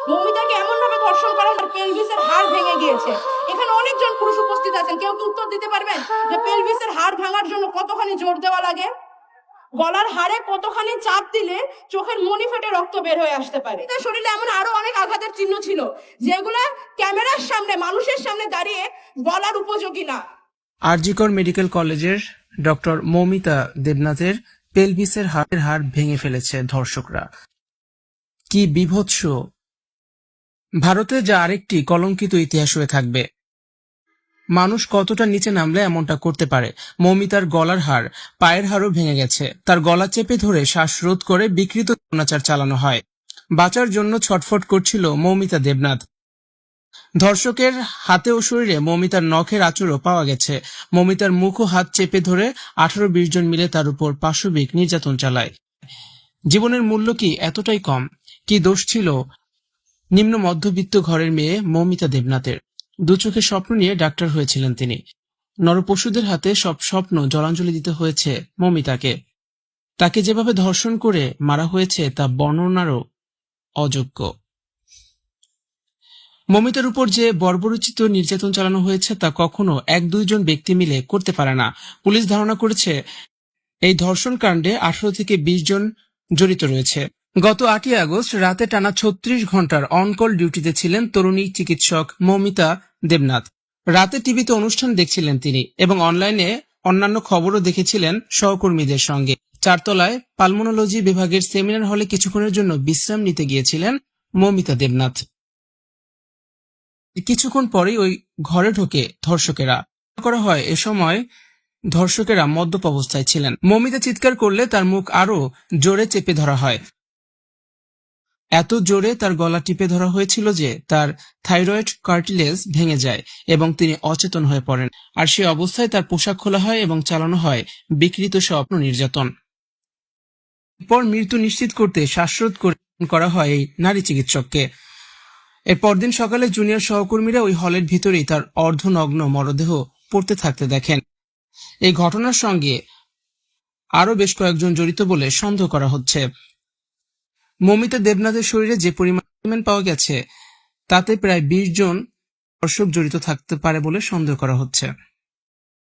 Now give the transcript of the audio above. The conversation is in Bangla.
মৌমিতাকে এমন ভাবে ধর্ষণ করা হয় পেলভিসের হাড় ভেঙে গিয়েছে। এখানে অনেকজন পুরুষ উপস্থিত আছেন, কেউ কি উত্তর দিতে পারবেন যে পেলভিসের হাড় ভাঙার জন্য কতখানি জোর দেওয়া লাগে? গলার হাড়ে কতখানি চাপ দিলে চোখের মনি ফেটে রক্ত বের হয়ে আসতে পারে? তার শরীরে এমন আরো অনেক আঘাতের চিহ্ন ছিল যেগুলা ক্যামেরার সামনে মানুষের সামনে দাঁড়িয়ে বলার উপযোগী না। আরজিকর মেডিকেল কলেজের ডক্টর মৌমিতা দেবনাথের পেলভিসের হাড় ভেঙে ফেলেছে ধর্ষকরা। কি বীভৎস! ভারতে যা আরেকটি কলঙ্কিত ইতিহাস হয়ে থাকবে। মানুষ কতটা নিচে নামলে এমনটা করতে পারে? মৌমিতার গলার হাড়, পায়ের হাড়ও ভেঙে গেছে। তার গলা চেপে ধরে শ্বাসরোধ করে বিকৃত অত্যাচার চালানো হয়। বাঁচার জন্য ছটফট করছিল মৌমিতা দেবনাথ। ধর্ষকের হাতে ও শরীরে মৌমিতার নখের আঁচড়ও পাওয়া গেছে। মৌমিতার মুখ ও হাত চেপে ধরে 18-20 জন মিলে তার উপর পাশবিক নির্যাতন চালায়। জীবনের মূল্য কি এতটাই কম? কি দোষ ছিল নিম্ন মধ্যবিত্ত ঘরের মেয়ে মৌমিতা দেবনাথের? দু চোখে স্বপ্ন নিয়ে ডাক্তার হয়েছিলেন তিনি। নরপশুদের হাতে সব স্বপ্ন জলাঞ্জলি দিতে হয়েছে মৌমিতাকে। তাকে যেভাবে ধর্ষণ করে মারা হয়েছে তা বর্ণনারও অযোগ্য। মৌমিতার উপর যে বর্বরোচিত নির্যাতন চালানো হয়েছে তা কখনো 1-2 জন ব্যক্তি মিলে করতে পারে না। পুলিশ ধারণা করেছে এই ধর্ষণ কাণ্ডে 18 থেকে 20 জন জড়িত রয়েছে। গত 8ই আগস্ট রাতে টানা 36 ঘন্টার অনকল ডিউটিতে ছিলেন তরুণী চিকিৎসক মৌমিতা দেবনাথ। রাতে টিভিতে অনুষ্ঠান দেখছিলেন তিনি এবং অনলাইনে অন্যান্য খবরও দেখেছিলেন সহকর্মীদের সঙ্গে। 4 তলায় পালমোনোলজি বিভাগের সেমিনার হলে কিছুক্ষণের জন্য বিশ্রাম নিতে গিয়েছিলেন মৌমিতা দেবনাথ। কিছুক্ষণ পরেই ওই ঘরে ঢোকে ধর্ষকেরা। করা হয় এ সময় ধর্ষকেরা মদ্যপ অবস্থায় ছিলেন। মৌমিতা চিৎকার করলে তার মুখ আরো জোরে চেপে ধরা হয়। এত জোরে তার গলা টিপে ধরা হয়েছিল যে তার থাইরয়েড কার্টিলেজ ভেঙে যায় এবং তিনি অচেতন হয়ে পড়েন। আর সে অবস্থায় তার পোশাক খোলা হয় এবং চালানো হয় বিকৃত স্বপ্ন নির্যাতন। এরপর মৃত্যু নিশ্চিত করতে শ্বাসরোধ করা হয় এই নারী চিকিৎসককে। এর পরদিন সকালে জুনিয়র সহকর্মীরা ওই হলের ভিতরেই তার অর্ধনগ্ন মরদেহ পড়তে থাকতে দেখেন। এই ঘটনার সঙ্গে আরো বেশ কয়েকজন জড়িত বলে সন্দেহ করা হচ্ছে। মৌমিতা দেবনাথের শরীরে যে পরিমাণ পাওয়া গেছে তাতে প্রায় 20 জন দর্শক জড়িত থাকতে পারে বলে সন্দেহ করা হচ্ছে।